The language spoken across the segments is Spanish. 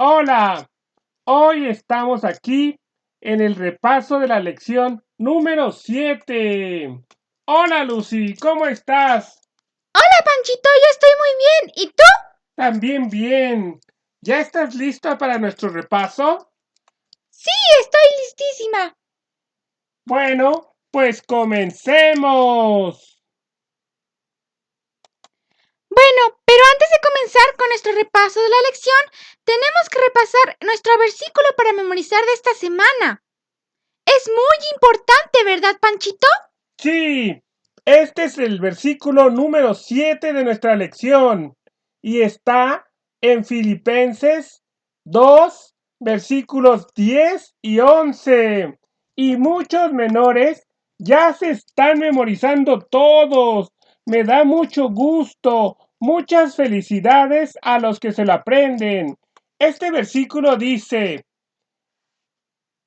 Hola, hoy estamos aquí en el repaso de la lección número 7. Hola Lucy, ¿cómo estás? Hola Panchito, yo estoy muy bien. ¿Y tú? También bien. ¿Ya estás lista para nuestro repaso? Sí, estoy listísima. Bueno, pues comencemos. Bueno, pero antes de comenzar con nuestro repaso de la lección, tenemos que repasar nuestro versículo para memorizar de esta semana. Es muy importante, ¿verdad, Panchito? Sí, este es el versículo número 7 de nuestra lección y está en Filipenses 2, versículos 10 y 11. Y muchos menores ya se están memorizando todos. Me da mucho gusto. Muchas felicidades a los que se lo aprenden. Este versículo dice,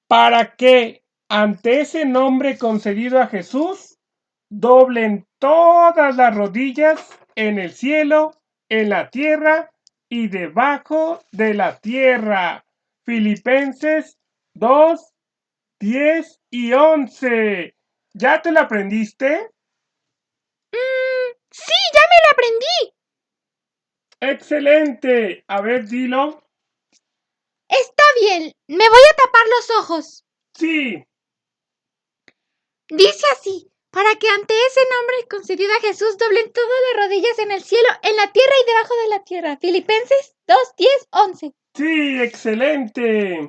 para que ante ese nombre concedido a Jesús, doblen todas las rodillas en el cielo, en la tierra y debajo de la tierra. Filipenses 2, 10 y 11. ¿Ya te la aprendiste? Sí, ya me lo aprendí. Excelente. A ver, dilo. Está bien, me voy a tapar los ojos. Sí. Dice así, para que ante ese nombre concedido a Jesús doblen todas las rodillas en el cielo, en la tierra y debajo de la tierra. Filipenses 2, 10, 11. Sí, excelente.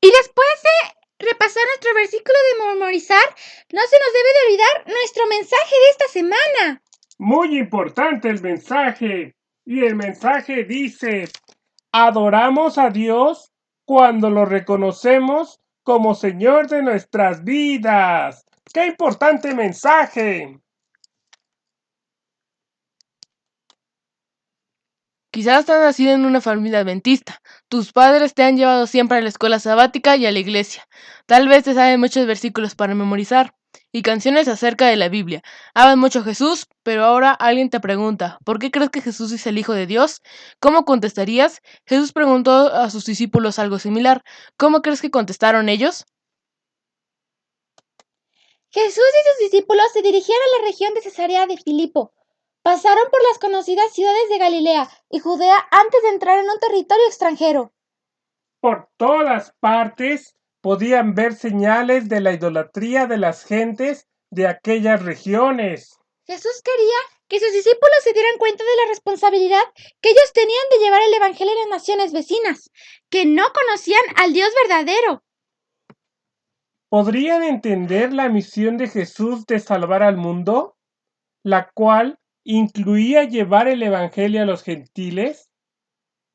Y después de repasar nuestro versículo de memorizar, no se nos debe de olvidar nuestro mensaje de esta semana. Muy importante el mensaje. Y el mensaje dice, adoramos a Dios cuando lo reconocemos como Señor de nuestras vidas. ¡Qué importante mensaje! Quizás has nacido en una familia adventista. Tus padres te han llevado siempre a la escuela sabática y a la iglesia. Tal vez te saben muchos versículos para memorizar y canciones acerca de la Biblia. Amas mucho a Jesús, pero ahora alguien te pregunta, ¿por qué crees que Jesús es el Hijo de Dios? ¿Cómo contestarías? Jesús preguntó a sus discípulos algo similar. ¿Cómo crees que contestaron ellos? Jesús y sus discípulos se dirigieron a la región de Cesarea de Filipo. Pasaron por las conocidas ciudades de Galilea y Judea antes de entrar en un territorio extranjero. Por todas partes podían ver señales de la idolatría de las gentes de aquellas regiones. Jesús quería que sus discípulos se dieran cuenta de la responsabilidad que ellos tenían de llevar el Evangelio a las naciones vecinas, que no conocían al Dios verdadero. ¿Podrían entender la misión de Jesús de salvar al mundo, la cual incluía llevar el Evangelio a los gentiles?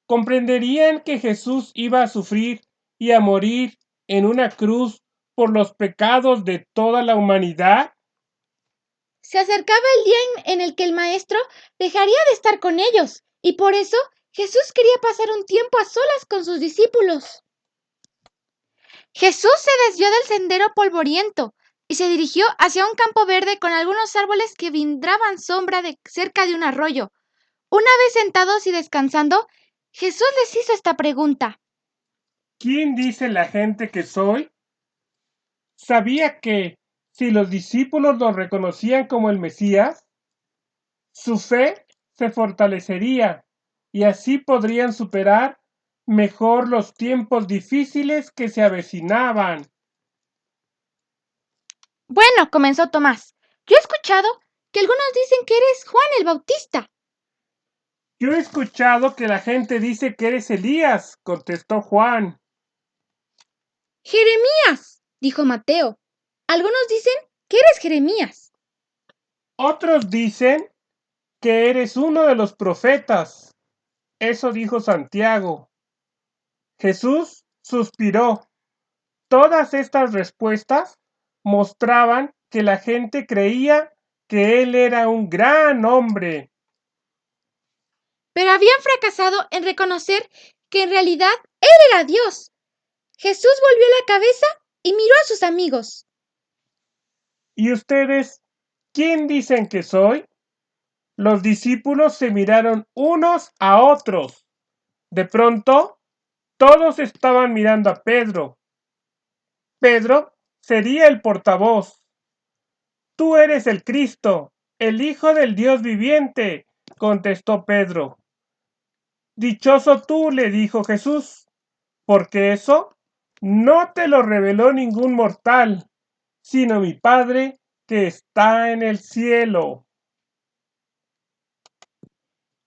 ¿Comprenderían que Jesús iba a sufrir y a morir en una cruz por los pecados de toda la humanidad? Se acercaba el día en el que el Maestro dejaría de estar con ellos, y por eso Jesús quería pasar un tiempo a solas con sus discípulos. Jesús se desvió del sendero polvoriento y se dirigió hacia un campo verde con algunos árboles que brindaban sombra cerca de un arroyo. Una vez sentados y descansando, Jesús les hizo esta pregunta. ¿Quién dice la gente que soy? Sabía que, si los discípulos lo reconocían como el Mesías, su fe se fortalecería y así podrían superar mejor los tiempos difíciles que se avecinaban. Bueno, comenzó Tomás. Yo he escuchado que algunos dicen que eres Juan el Bautista. Yo he escuchado que la gente dice que eres Elías, contestó Juan. Jeremías, dijo Mateo. Algunos dicen que eres Jeremías. Otros dicen que eres uno de los profetas. Eso dijo Santiago. Jesús suspiró. Todas estas respuestas mostraban que la gente creía que él era un gran hombre. Pero habían fracasado en reconocer que en realidad Él era Dios. Jesús volvió la cabeza y miró a sus amigos. ¿Y ustedes quién dicen que soy? Los discípulos se miraron unos a otros. De pronto, todos estaban mirando a Pedro. Pedro sería el portavoz. Tú eres el Cristo, el Hijo del Dios viviente, contestó Pedro. Dichoso tú, le dijo Jesús, porque eso no te lo reveló ningún mortal, sino mi Padre que está en el cielo.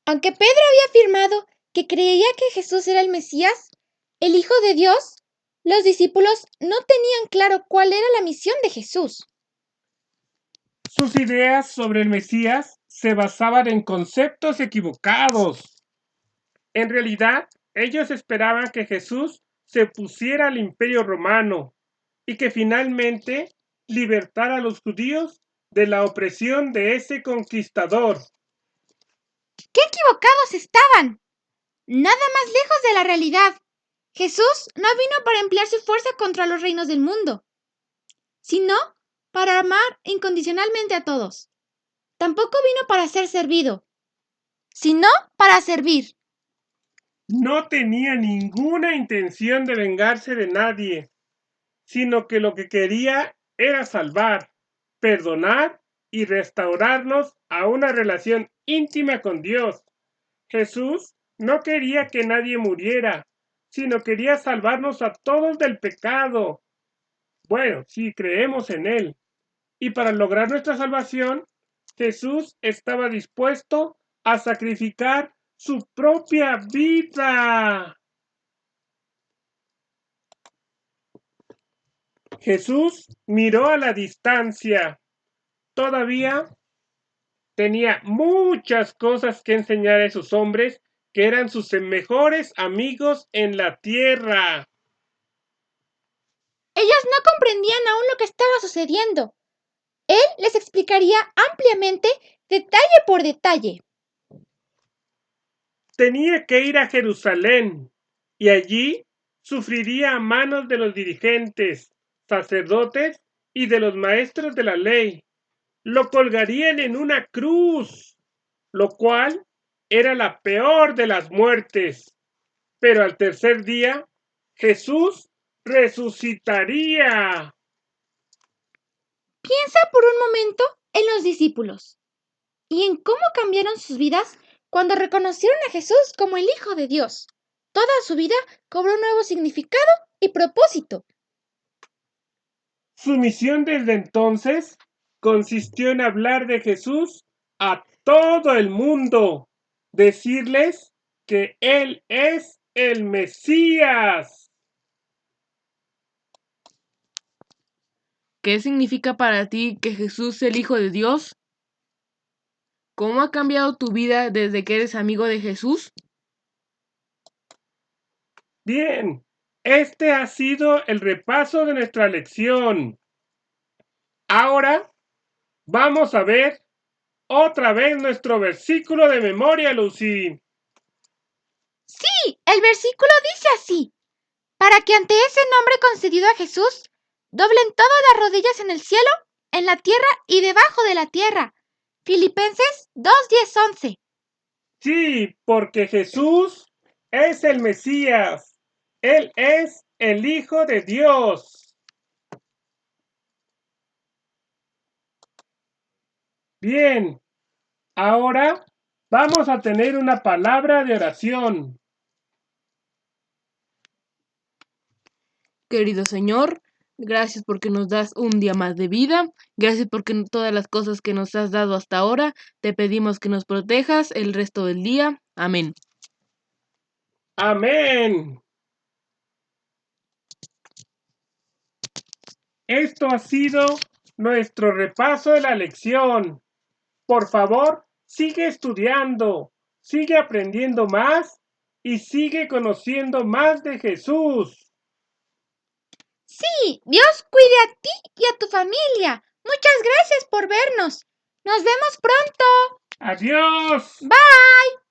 Aunque Pedro había afirmado que creía que Jesús era el Mesías, el Hijo de Dios, los discípulos no tenían claro cuál era la misión de Jesús. Sus ideas sobre el Mesías se basaban en conceptos equivocados. En realidad, ellos esperaban que Jesús se opusiera al Imperio Romano y que finalmente libertara a los judíos de la opresión de ese conquistador. ¡Qué equivocados estaban! Nada más lejos de la realidad. Jesús no vino para emplear su fuerza contra los reinos del mundo, sino para amar incondicionalmente a todos. Tampoco vino para ser servido, sino para servir. No tenía ninguna intención de vengarse de nadie, sino que lo que quería era salvar, perdonar y restaurarnos a una relación íntima con Dios. Jesús no quería que nadie muriera, sino quería salvarnos a todos del pecado. Bueno, si creemos en Él. Y para lograr nuestra salvación, Jesús estaba dispuesto a sacrificar su propia vida. Jesús miró a la distancia. Todavía tenía muchas cosas que enseñar a esos hombres que eran sus mejores amigos en la tierra. Ellos no comprendían aún lo que estaba sucediendo. Él les explicaría ampliamente, detalle por detalle. Tenía que ir a Jerusalén y allí sufriría a manos de los dirigentes, sacerdotes y de los maestros de la ley. Lo colgarían en una cruz, lo cual era la peor de las muertes. Pero al tercer día, Jesús resucitaría. Piensa por un momento en los discípulos y en cómo cambiaron sus vidas cuando reconocieron a Jesús como el Hijo de Dios. Toda su vida cobró un nuevo significado y propósito. Su misión desde entonces consistió en hablar de Jesús a todo el mundo, decirles que Él es el Mesías. ¿Qué significa para ti que Jesús es el Hijo de Dios? ¿Cómo ha cambiado tu vida desde que eres amigo de Jesús? Bien, este ha sido el repaso de nuestra lección. Ahora vamos a ver otra vez nuestro versículo de memoria, Lucy. Sí, el versículo dice así: para que ante ese nombre concedido a Jesús, doblen todas las rodillas en el cielo, en la tierra y debajo de la tierra. Filipenses 2:10-11. Sí, porque Jesús es el Mesías. Él es el Hijo de Dios. Bien, ahora vamos a tener una palabra de oración. Querido Señor, gracias porque nos das un día más de vida. Gracias porque todas las cosas que nos has dado hasta ahora, te pedimos que nos protejas el resto del día. Amén. Amén. Esto ha sido nuestro repaso de la lección. Por favor, sigue estudiando, sigue aprendiendo más y sigue conociendo más de Jesús. Sí, Dios cuide a ti y a tu familia. Muchas gracias por vernos. Nos vemos pronto. Adiós. Bye.